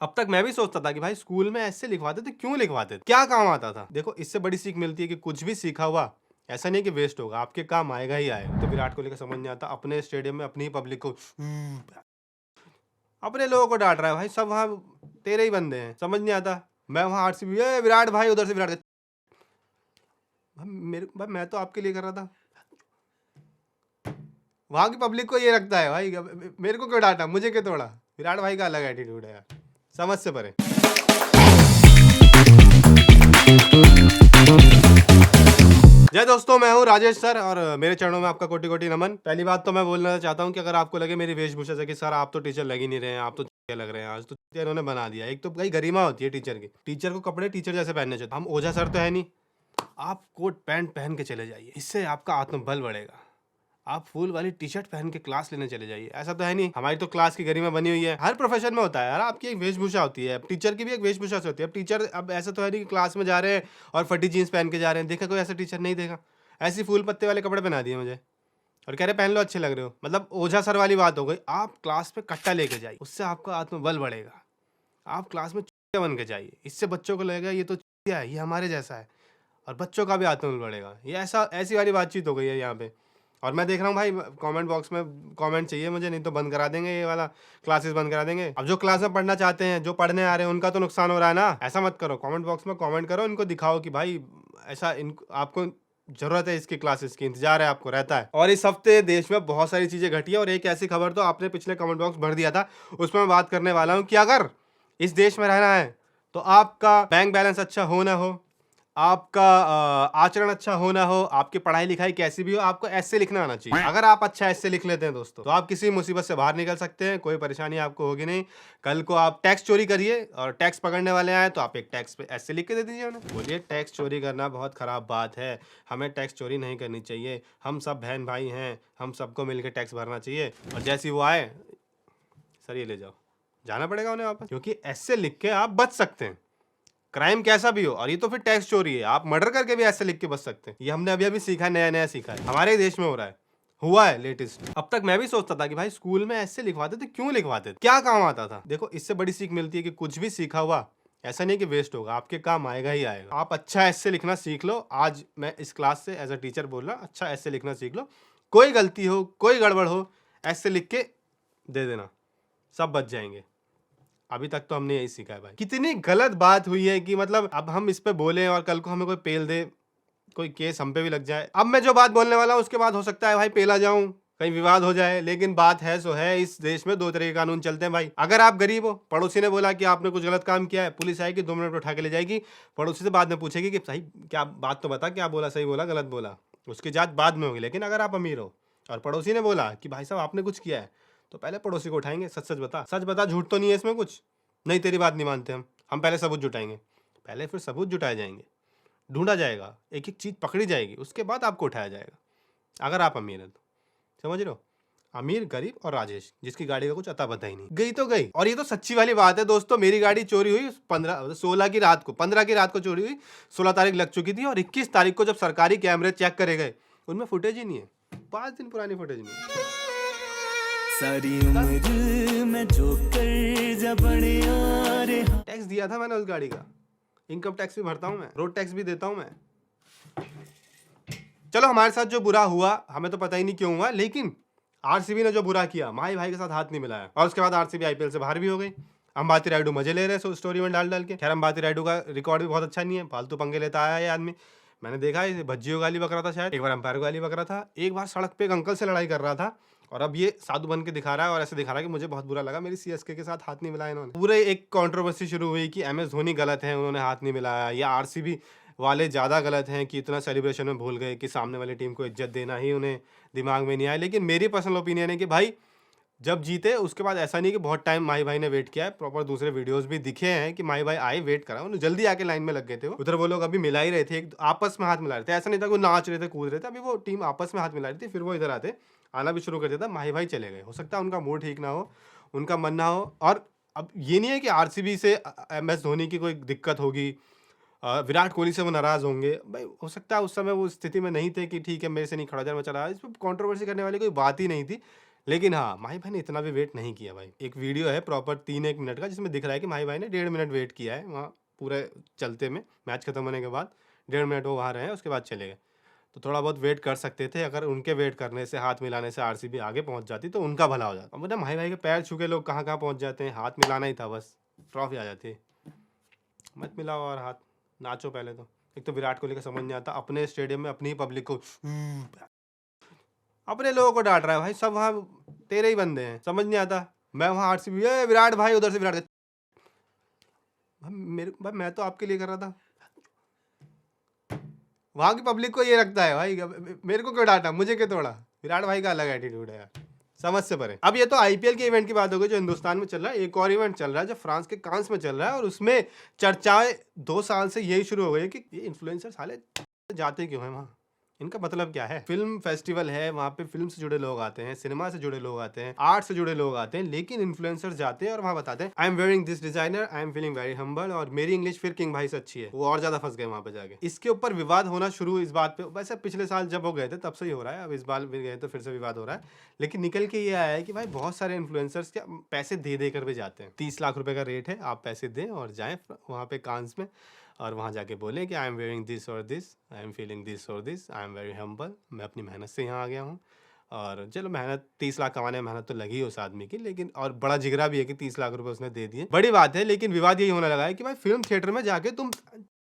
अब तक मैं भी सोचता था कि भाई स्कूल में ऐसे लिखवाते थे, क्यों लिखवाते थे, क्या काम आता था। देखो इससे बड़ी सीख मिलती है कि कुछ भी सीखा हुआ ऐसा नहीं कि वेस्ट होगा, आपके काम आएगा ही आएगा। तो विराट कोहली का समझ नहीं आता, अपने स्टेडियम में अपनी ही पब्लिक को अपने लोगों को डांट रहा है। भाई सब वहां तेरे ही बंदे हैं, समझ नहीं आता। मैं वहां आरसीबी विराट भाई, उधर से विराट भाई मैं तो आपके लिए कर रहा था। वहां की पब्लिक को ये रखता है भाई मेरे को क्यों डांटा, मुझे क्यों तोड़ा। विराट भाई का अलग एटीट्यूड है यार, समझ से परे। जय दोस्तों, मैं हूं राजेश सर और मेरे चरणों में आपका कोटि कोटि नमन। पहली बात तो मैं बोलना चाहता हूं कि अगर आपको लगे मेरी वेशभूषा से कि सर आप तो टीचर लग ही नहीं रहे हैं, आप तो चूतिया लग रहे हैं, आज तो चूतिया इन्होंने बना दिया। एक तो भाई गरिमा होती है टीचर की, टीचर को कपड़े टीचर जैसे पहनने चाहिए। हम ओझा सर तो है नहीं, आप कोट पैंट पहन के चले जाइए, इससे आपका आत्मबल बढ़ेगा। आप फूल वाली टी शर्ट पहन के क्लास लेने चले जाइए, ऐसा तो है नहीं। हमारी तो क्लास की गरिमा बनी हुई है, हर प्रोफेशन में होता है यार, आपकी एक वेशभूषा होती है। अब टीचर की भी एक वेशभूषा से होती है। अब टीचर अब ऐसा तो है नहीं कि क्लास में जा रहे हैं और फटी जीन्स पहन के जा रहे हैं। देखा कोई ऐसा टीचर नहीं देखा, ऐसी फूल पत्ते वाले कपड़े पहना दिए मुझे और कह रहे पहन लो अच्छे लग रहे हो। मतलब ओझा सर वाली बात हो गई। आप क्लास में कट्टा लेके जाइए, उससे आपका आत्मबल बढ़ेगा। आप क्लास में चूतिया बन के जाइए, इससे बच्चों को लगेगा ये तो चूतिया है, ये हमारे जैसा है, और बच्चों का भी आत्मबल बढ़ेगा। ये ऐसी वाली बातचीत हो गई है यहाँ पे। और मैं देख रहा हूँ भाई कमेंट बॉक्स में कमेंट चाहिए मुझे, नहीं तो बंद करा देंगे ये वाला, क्लासेस बंद करा देंगे। अब जो क्लास में पढ़ना चाहते हैं, जो पढ़ने आ रहे हैं, उनका तो नुकसान हो रहा है ना। ऐसा मत करो, कमेंट बॉक्स में कमेंट करो, इनको दिखाओ कि भाई ऐसा आपको जरूरत है, इसकी क्लासेस की इंतजार है, आपको रहता है। और इस हफ्ते देश में बहुत सारी चीजें घटी है और एक ऐसी खबर तो आपने पिछले कमेंट बॉक्स भर दिया था, उसमें मैं बात करने वाला हूँ कि अगर इस देश में रहना है तो आपका बैंक बैलेंस अच्छा हो ना हो, आपका आचरण अच्छा हो ना हो, आपकी पढ़ाई लिखाई कैसी भी हो, आपको ऐसे लिखना आना चाहिए। अगर आप अच्छा ऐसे लिख लेते हैं दोस्तों, तो आप किसी मुसीबत से बाहर निकल सकते हैं, कोई परेशानी आपको होगी नहीं। कल को आप टैक्स चोरी करिए और टैक्स पकड़ने वाले आए तो आप एक टैक्स पे ऐसे लिख के दे दीजिए उन्हें, बोलिए टैक्स चोरी करना बहुत खराब बात है, हमें टैक्स चोरी नहीं करनी चाहिए, हम सब बहन भाई हैं, हम सबको मिलकर टैक्स भरना चाहिए। और जैसे वो आए, सर ये ले जाओ, जाना पड़ेगा उन्हें वापस, क्योंकि ऐसे लिख के आप बच सकते हैं, क्राइम कैसा भी हो। और ये तो फिर टैक्स चोरी है, आप मर्डर करके भी ऐसे लिख के बच सकते हैं। ये हमने अभी अभी सीखा, नया नया सीखा है, हमारे देश में हो रहा है, हुआ है लेटेस्ट। अब तक मैं भी सोचता था कि भाई स्कूल में ऐसे लिखवाते थे, क्यों लिखवाते थे, क्या काम आता था। देखो इससे बड़ी सीख मिलती है कि कुछ भी सीखा हुआ ऐसा नहीं कि वेस्ट होगा, आपके काम आएगा ही आएगा। आप अच्छा ऐसे लिखना सीख लो। आज मैं इस क्लास से एज अ टीचर बोल रहा, अच्छा ऐसे लिखना सीख लो। कोई गलती हो, कोई गड़बड़ हो, ऐसे लिख के दे देना, सब बच जाएंगे। अभी तक तो हमने यही सीखा है भाई। कितनी गलत बात हुई है कि मतलब अब हम इस पे बोले और कल को हमें कोई पेल दे, कोई केस हम पे भी लग जाए। अब मैं जो बात बोलने वाला हूँ उसके बाद हो सकता है भाई पेला जाऊं, कहीं विवाद हो जाए, लेकिन बात है सो है, इस देश में दो तरह के कानून चलते हैं भाई। अगर आप गरीब हो, पड़ोसी ने बोला कि आपने कुछ गलत काम किया है, पुलिस आएगी 2 मिनट में उठा के ले जाएगी, पड़ोसी से बाद में पूछेगी कि सही क्या बात तो बता, क्या बोला, सही बोला गलत बोला, उसकी जांच बाद में होगी। लेकिन अगर आप अमीर हो और पड़ोसी ने बोला कि भाई साहब आपने कुछ किया है, तो पहले पड़ोसी को उठाएंगे, सच सच बता, झूठ तो नहीं है इसमें कुछ, नहीं तेरी बात नहीं मानते हम पहले सबूत जुटाएंगे। पहले फिर सबूत जुटाए जाएंगे, ढूंढा जाएगा, एक एक चीज पकड़ी जाएगी, उसके बाद आपको उठाया जाएगा, अगर आप अमीर हैं तो। समझ रहे हो, अमीर, गरीब और राजेश जिसकी गाड़ी का कुछ अता पता ही नहीं, गई तो गई। और ये तो सच्ची वाली बात है दोस्तों, मेरी गाड़ी चोरी हुई 16 की रात को, 15 की रात को चोरी हुई, 16 तारीख लग चुकी थी और 21 तारीख को जब सरकारी कैमरे चेक करे गए, उनमें फुटेज ही नहीं है, 5 दिन पुरानी फुटेज नहीं है। सारी उम्र में जो कर्जा बड़े आ रे। टैक्स दिया था मैंने उस गाड़ी का, इनकम टैक्स भी भरता हूं मैं, रोड टैक्स भी देता हूं मैं। चलो हमारे साथ जो बुरा हुआ हमें तो पता ही नहीं क्यों हुआ, लेकिन आरसीबी ने जो बुरा किया, माही भाई के साथ हाथ नहीं मिलाया और उसके बाद आरसीबी आईपीएल से बाहर भी हो गई। अंबाती रायडू मजे ले रहे स्टोरी में डाल डाल के। खैर अंबाती रायडू का रिकॉर्ड भी बहुत अच्छा नहीं है, फालतू पंगे लेता आया ये आदमी। मैंने देखा है भज्जियों गाली बक रहा था, शायद एक बार अंपायर को गाली बक रहा था, एक बार सड़क पे एक अंकल से लड़ाई कर रहा था, और अब ये साधु बन के दिखा रहा है और ऐसे दिखा रहा है कि मुझे बहुत बुरा लगा, मेरी सीएसके के साथ हाथ नहीं मिलाया इन्होंने। पूरे एक कंट्रोवर्सी शुरू हुई कि एमएस धोनी गलत है, उन्होंने हाथ नहीं मिलाया, या आरसीबी वाले ज़्यादा गलत हैं कि इतना सेलिब्रेशन में भूल गए कि सामने वाली टीम को इज्जत देना ही उन्हें दिमाग में नहीं आया। लेकिन मेरी पर्सनल ओपिनियन है कि भाई जब जीते उसके बाद ऐसा नहीं कि बहुत टाइम माही भाई ने वेट किया है, प्रॉपर दूसरे वीडियोस भी दिखे हैं कि माही भाई आए, वेट करा, उन्हें जल्दी आके लाइन में लग गए थे। वो उधर वो लोग अभी मिला ही रहे थे, एक आपस में हाथ मिला रहे थे, ऐसा नहीं था कि नाच रहे थे, कूद रहे थे, अभी वो टीम आपस में हाथ मिला रही थी, फिर वो इधर आते, आना भी शुरू कर देता, माही भाई चले गए। हो सकता है उनका मूड ठीक ना हो, उनका मन ना हो। और अब ये नहीं है कि आरसीबी से एमएस धोनी की कोई दिक्कत होगी, विराट कोहली से वो नाराज होंगे, भाई हो सकता है उस समय वो स्थिति में नहीं थे कि ठीक है मेरे से नहीं खड़ा जाए, मैं चला, इस पर कॉन्ट्रोवर्सी करने वाली कोई बात ही नहीं थी। लेकिन हाँ, माही भाई ने इतना भी वेट नहीं किया भाई। एक वीडियो है प्रॉपर 3-1 मिनट का जिसमें दिख रहा है कि माही भाई ने 1.5 मिनट वेट किया है वहाँ पूरे चलते में, मैच खत्म होने के बाद 1.5 मिनट वो वहाँ रहे, उसके बाद चले गए। तो थोड़ा बहुत वेट कर सकते थे, अगर उनके वेट करने से, हाथ मिलाने से आरसीबी आगे पहुँच जाती तो उनका भला हो जाता। अब मतलब माही भाई के पैर छू के लोग कहाँ-कहाँ पहुँच जाते हैं, हाथ मिलाना ही था बस, ट्रॉफी आ जाती। मत मिलाओ और हाथ, नाचो पहले तो। एक तो विराट कोहली का समझ नहीं आता, अपने स्टेडियम में अपनी ही पब्लिक को अपने लोगों को डांट रहा है भाई, सब वहाँ तेरे ही बंदे हैं, समझ नहीं आता। मैं वहाँ आरसीबी विराट भाई, उधर से विराट भाई मैं तो आपके लिए कर रहा था। वहाँ की पब्लिक को ये लगता है भाई मेरे को क्यों डांटा, मुझे क्यों तोड़ा। विराट भाई का अलग एटीट्यूड है यार, समझ से परे। अब ये तो आईपीएल के इवेंट की बात हो गई जो हिंदुस्तान में चल रहा है। एक और इवेंट चल रहा है जो फ्रांस के कांस में चल रहा है और उसमें चर्चाएं 2 साल से यही शुरू हो गई है कि ये इन्फ्लुएंसर साले जाते क्यों हैं वहाँ, इनका मतलब क्या है। फिल्म फेस्टिवल है, वहाँ पे फिल्म से जुड़े लोग आते हैं, सिनेमा से जुड़े लोग आते हैं, आर्ट से जुड़े लोग आते हैं, लेकिन इन्फ्लुएंसर्स जाते हैं और वहाँ बताते हैं आई am wearing this designer, I am feeling very humble, और मेरी इंग्लिश फिर किंग भाई से अच्छी है। वो और ज्यादा फंस गए वहाँ पे जाके। इसके ऊपर विवाद होना शुरू इस बात पे, वैसे पिछले साल जब हो गए थे तब से ही हो रहा है, अब इस बार भी गए तो फिर से विवाद हो रहा है। लेकिन निकल के ये आया है कि भाई बहुत सारे इन्फ्लुएंसर्स क्या पैसे दे कर भी जाते हैं। 30 लाख रुपए का रेट है, आप पैसे दें और जाएं वहाँ पे कांस में और वहाँ जाके बोले कि आई एम वेयरिंग दिस और this, I am feeling this और this, I am very humble, मैं अपनी मेहनत से यहाँ आ गया हूँ। और चलो मेहनत 30 लाख कमाने में मेहनत तो लगी उस आदमी की, लेकिन और बड़ा जिगरा भी है कि 30 लाख रुपए उसने दे दिए, बड़ी बात है। लेकिन विवाद यही होने लगा है कि भाई फिल्म थिएटर में जाके तुम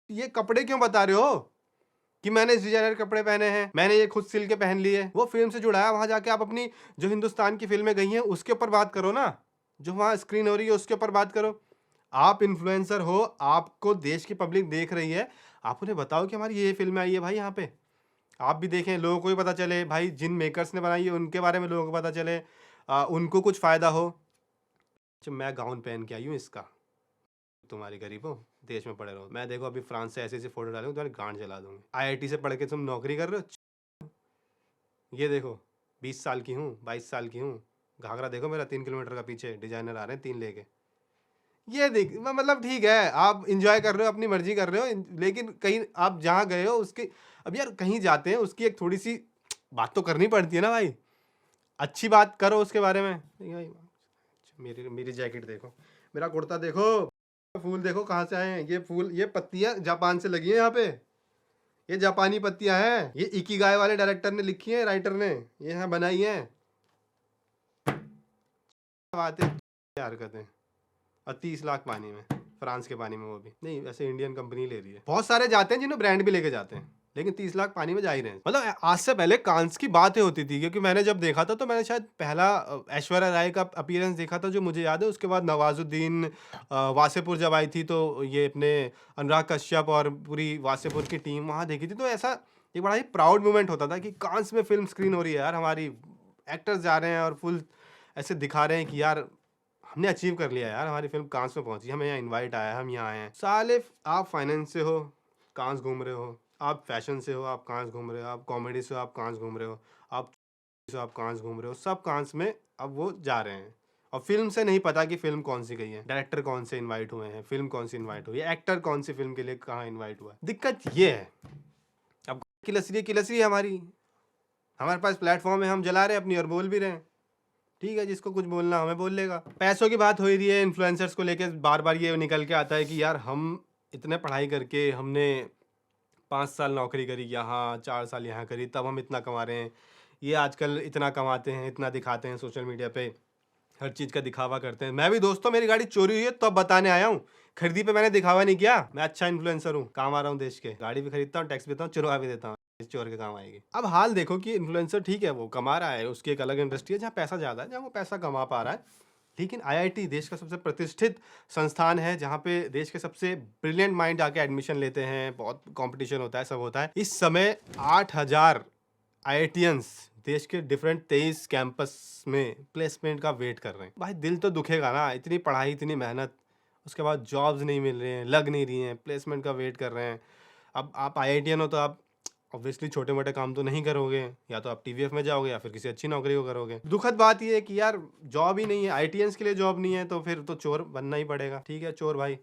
ये कपड़े क्यों बता रहे हो कि मैंने इस डिजाइनर कपड़े पहने हैं, मैंने ये खुद सिल के पहन लिए। वो फिल्म से जुड़ा है, वहाँ जाके आप अपनी जो हिंदुस्तान की फिल्में गई हैं उसके ऊपर बात करो ना, जो वहाँ स्क्रीन हो रही है उसके ऊपर बात करो। आप इन्फ्लुएंसर हो, आपको देश की पब्लिक देख रही है, आप उन्हें बताओ कि हमारी ये फिल्म आई है भाई, यहाँ पे आप भी देखें, लोगों को भी पता चले भाई, जिन मेकर्स ने बनाई है उनके बारे में लोगों को पता चले, उनको कुछ फायदा हो। अच्छा मैं गाउन पहन के आई हूँ इसका, तुम्हारी गरीब हो, देश में पड़े रहो। मैं देखो अभी फ्रांस से ऐसे ऐसे फोटो डालूंगा तुम्हारी गांड जला दूंगी। आईआईटी से पढ़ के तुम नौकरी कर रहे हो, ये देखो 20 साल की हूँ, 22 साल की हूँ, घाघरा देखो मेरा 3 किलोमीटर का पीछे, डिजाइनर आ रहे हैं 3 लेके। ये देख मतलब ठीक है, आप इंजॉय कर रहे हो, अपनी मर्जी कर रहे हो, लेकिन कहीं आप जहाँ गए हो उसके, अब यार कहीं जाते हैं उसकी एक थोड़ी सी बात तो करनी पड़ती है ना भाई, अच्छी बात करो उसके बारे में। नहीं भाई, मेरी जैकेट देखो, मेरा कुर्ता देखो, फूल देखो कहाँ से आए हैं। ये फूल, ये पत्तियां जापान से लगी हैं यहाँ पे, ये जापानी पत्तियां हैं, ये इकिगाई वाले डायरेक्टर ने लिखी है, राइटर ने ये यहाँ बनाई है। बातें हरकतें, और 30 लाख पानी में, फ्रांस के पानी में, वो भी नहीं, वैसे इंडियन कंपनी ले रही है। बहुत सारे जाते हैं जिन्हें ब्रांड भी लेके जाते हैं, लेकिन 30 लाख पानी में जा ही रहे हैं। मतलब आज से पहले कांस की बातें होती थी, क्योंकि मैंने जब देखा था तो मैंने शायद पहला ऐश्वर्या राय का अपीयरेंस देखा था जो मुझे याद है। उसके बाद नवाजुद्दीन वासेपुर जब आई थी तो ये अपने अनुराग कश्यप और पूरी वासेपुर की टीम वहाँ देखी थी। तो ऐसा एक बड़ा ही प्राउड मोमेंट होता था कि कांस में फिल्म स्क्रीन हो रही है यार, हमारी एक्टर्स जा रहे हैं और फुल ऐसे दिखा रहे हैं कि यार हमने अचीव कर लिया यार, हमारी फिल्म कांस में पहुंची, हमें यहाँ इनवाइट आया, हम यहाँ आए हैं। साले आप फाइनेंस से हो, कांस घूम रहे हो, आप फैशन से हो, आप कांस घूम रहे हो, आप कॉमेडी से हो, आप कांस घूम रहे हो, आप से हो, आप कांस घूम रहे हो, सब कांस में अब वो जा रहे हैं। और फिल्म से नहीं पता कि फिल्म कौन सी गई है, डायरेक्टर कौन से इन्वाइट हुए हैं, फिल्म कौन सी इन्वाइट हुई है, एक्टर कौन सी फिल्म के लिए कहाँ इन्वाइट हुआ है। दिक्कत ये है, अब की लसरी है हमारी, हमारे पास प्लेटफॉर्म है, हम जला रहे हैं अपनी और बोल भी रहे हैं। ठीक है, जिसको कुछ बोलना हमें बोल लेगा। पैसों की बात हो ही रही है, इन्फ्लुएंसर्स को लेके बार बार ये निकल के आता है कि यार हम इतने पढ़ाई करके हमने 5 साल नौकरी करी यहाँ, 4 साल यहाँ करी, तब हम इतना कमा रहे हैं। ये आजकल इतना कमाते हैं, इतना दिखाते हैं सोशल मीडिया पे, हर चीज़ का दिखावा करते हैं। मैं भी दोस्तों, मेरी गाड़ी चोरी हुई है तो अब बताने आया हूँ, खरीदी पे मैंने दिखावा नहीं किया। मैं अच्छा इन्फ्लुएंसर हूँ, काम आ रहा हूँ देश के, गाड़ी भी खरीदता हूँ, टैक्स भी देता हूँ, चुरवा भी देता हूँ, इस चोर के काम आएगी। अब हाल देखो कि इन्फ्लुएंसर ठीक है, वो कमा रहा है, उसकी एक अलग इंडस्ट्री है जहाँ पैसा ज़्यादा है, जहाँ वो पैसा कमा पा रहा है। लेकिन आईआईटी देश का सबसे प्रतिष्ठित संस्थान है जहाँ पे देश के सबसे ब्रिलियंट माइंड आके एडमिशन लेते हैं, बहुत कंपटीशन होता है, सब होता है। इस समय 8000 आईआईटियंस देश के डिफरेंट 23 कैंपस में प्लेसमेंट का वेट कर रहे हैं। भाई दिल तो दुखेगा ना, इतनी पढ़ाई, इतनी मेहनत, उसके बाद जॉब्स नहीं मिल रहे हैं, लग नहीं रही हैं, प्लेसमेंट का वेट कर रहे हैं। अब आप आईआईटियन हो तो आप ऑब्वियसली छोटे मोटे काम तो नहीं करोगे, या तो आप टीवीएफ में जाओगे या फिर किसी अच्छी नौकरी को करोगे। दुखद बात यह है कि यार जॉब ही नहीं है, आईआईटियंस के लिए जॉब नहीं है, तो फिर तो चोर बनना ही पड़ेगा। ठीक है चोर भाई,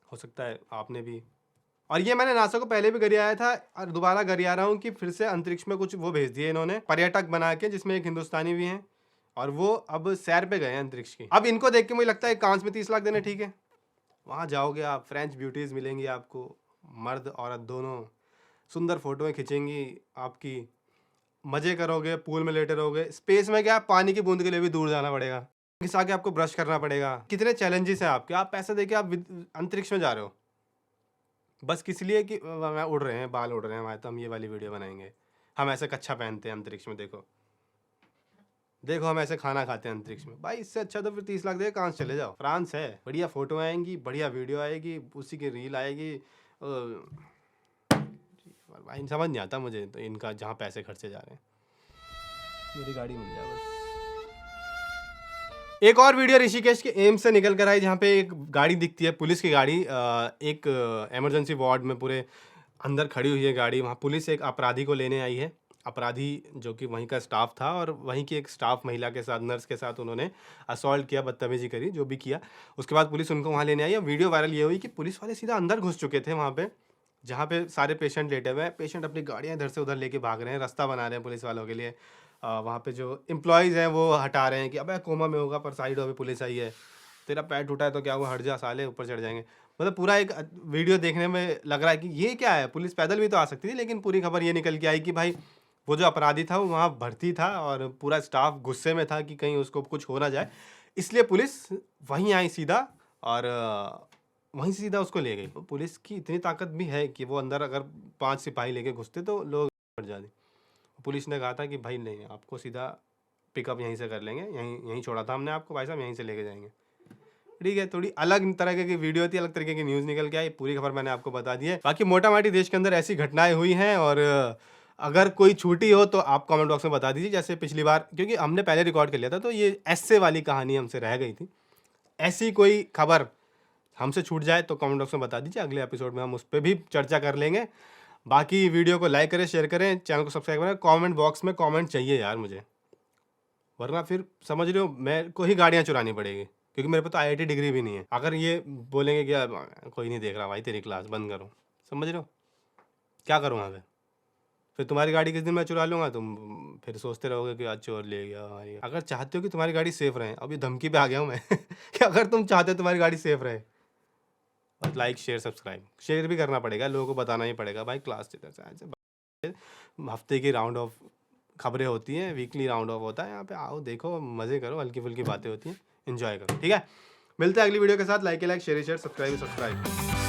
हो सकता है आपने भी और ये मैंने नासा को पहले भी गरियाया था और दोबारा गरिया रहा हूँ कि फिर से अंतरिक्ष में कुछ वो भेज दिए इन्होंने पर्यटक बना के, जिसमें एक हिंदुस्तानी भी हैं और वो अब सैर पे गए हैं अंतरिक्ष की। अब इनको देख के मुझे लगता है कांच में 30 लाख देने ठीक है। वहाँ जाओगे आप, फ्रेंच ब्यूटीज मिलेंगी आपको, मर्द औरत दोनों, सुंदर फोटोएं खींचेंगी आपकी, मजे करोगे, पूल में लेटे रहोगे। स्पेस में क्या, पानी की बूंद के लिए भी दूर जाना पड़ेगा, घिसा के आपको ब्रश करना पड़ेगा। कितने चैलेंजेस हैं आपके, आप पैसे देके आप अंतरिक्ष में जा रहे हो बस किस लिए कि मैं उड़ रहे हैं, बाल उड़ रहे हैं हमारे, तो हम ये वाली वीडियो बनाएंगे, हम ऐसे कच्छा पहनते हैं अंतरिक्ष में, देखो देखो हम ऐसे खाना खाते हैं अंतरिक्ष में। भाई इससे अच्छा तो फिर 30 लाख दे कहाँ चले जाओ, फ्रांस है, बढ़िया फोटो आएंगी, बढ़िया वीडियो आएगी, उसी की रील आएगी। भाई समझ नहीं आता मुझे तो इनका, जहाँ पैसे खर्चे जा रहे हैं। मेरी गाड़ी मिल जाए बस। एक और वीडियो ऋषिकेश के एम्स से निकल कर आई, जहाँ पे एक गाड़ी दिखती है, पुलिस की गाड़ी, एक इमरजेंसी वार्ड में पूरे अंदर खड़ी हुई है गाड़ी। वहाँ पुलिस एक अपराधी को लेने आई है, अपराधी जो कि वहीं का स्टाफ था, और वहीं की एक स्टाफ महिला के साथ, नर्स के साथ उन्होंने असॉल्ट किया, बदतमीजी करी, जो भी किया। उसके बाद पुलिस उनको वहाँ लेने आई। और वीडियो वायरल ये हुई कि पुलिस वाले सीधा अंदर घुस चुके थे वहाँ पे, जहाँ पे सारे पेशेंट लेटे हुए हैं। पेशेंट अपनी गाड़ियाँ इधर से उधर लेके भाग रहे हैं, रास्ता बना रहे हैं पुलिस वालों के लिए। वहाँ पे जो एम्प्लॉयज़ हैं वो हटा रहे हैं कि अबे कोमा में होगा, पर साइड पे पुलिस आई है, तेरा पैर टूटा है तो क्या हुआ, हट जा साले, ऊपर चढ़ जाएंगे। मतलब पूरा एक वीडियो देखने में लग रहा है कि ये क्या है, पुलिस पैदल भी तो आ सकती थी। लेकिन पूरी खबर ये निकल के आई कि भाई वो जो अपराधी था वो वहाँ भर्ती था और पूरा स्टाफ गुस्से में था कि कहीं उसको कुछ हो ना जाए, इसलिए पुलिस वहीं आई सीधा, और वहीं से सीधा उसको ले गई। तो पुलिस की इतनी ताकत भी है कि वो अंदर अगर 5 सिपाही लेके घुसते तो लोग पड़ जाते। पुलिस ने कहा था कि भाई नहीं, आपको सीधा पिकअप यहीं से कर लेंगे, यहीं छोड़ा था हमने आपको भाई साहब, यहीं से लेके जाएंगे। ठीक है, थोड़ी अलग तरह की वीडियो थी, अलग तरीके की न्यूज़ निकल के आई, पूरी खबर मैंने आपको बता दी है। बाकी मोटा माटी देश के अंदर ऐसी घटनाएं हुई हैं, और अगर कोई छूटी हो तो आप कमेंट बॉक्स में बता दीजिए। जैसे पिछली बार, क्योंकि हमने पहले रिकॉर्ड कर लिया था, तो ये ऐसे वाली कहानी हमसे रह गई थी। ऐसी कोई खबर हमसे छूट जाए तो कमेंट बॉक्स में बता दीजिए, अगले एपिसोड में हम उस पर भी चर्चा कर लेंगे। बाकी वीडियो को लाइक करें, शेयर करें, चैनल को सब्सक्राइब करें। कमेंट बॉक्स में कमेंट चाहिए यार मुझे, वरना फिर समझ रहे हो मैं को ही गाड़ियाँ चुरानी पड़ेगी, क्योंकि मेरे पास तो IIT डिग्री भी नहीं है। अगर ये बोलेंगे कि यार कोई नहीं देख रहा भाई तेरी क्लास, बंद करो, समझ रहे हो क्या करूँगा फिर तुम्हारी गाड़ी किस दिन मैं चुरा लूँगा, तुम फिर सोचते रहोगे कि आज चोर ले गया हमारी। अगर चाहते हो कि तुम्हारी गाड़ी सेफ रहे, अभी धमकी पे आ गया हूँ मैं कि अगर तुम चाहते हो तुम्हारी गाड़ी सेफ रहे, और लाइक शेयर सब्सक्राइब, शेयर भी करना पड़ेगा, लोगों को बताना ही पड़ेगा भाई। क्लास हफ्ते की राउंड ऑफ खबरें होती हैं, वीकली राउंड ऑफ होता है, यहाँ पे आओ देखो, मज़े करो, हल्की फुल्की बातें होती हैं, एंजॉय करो। ठीक है, मिलते हैं अगली वीडियो के साथ। Like share subscribe.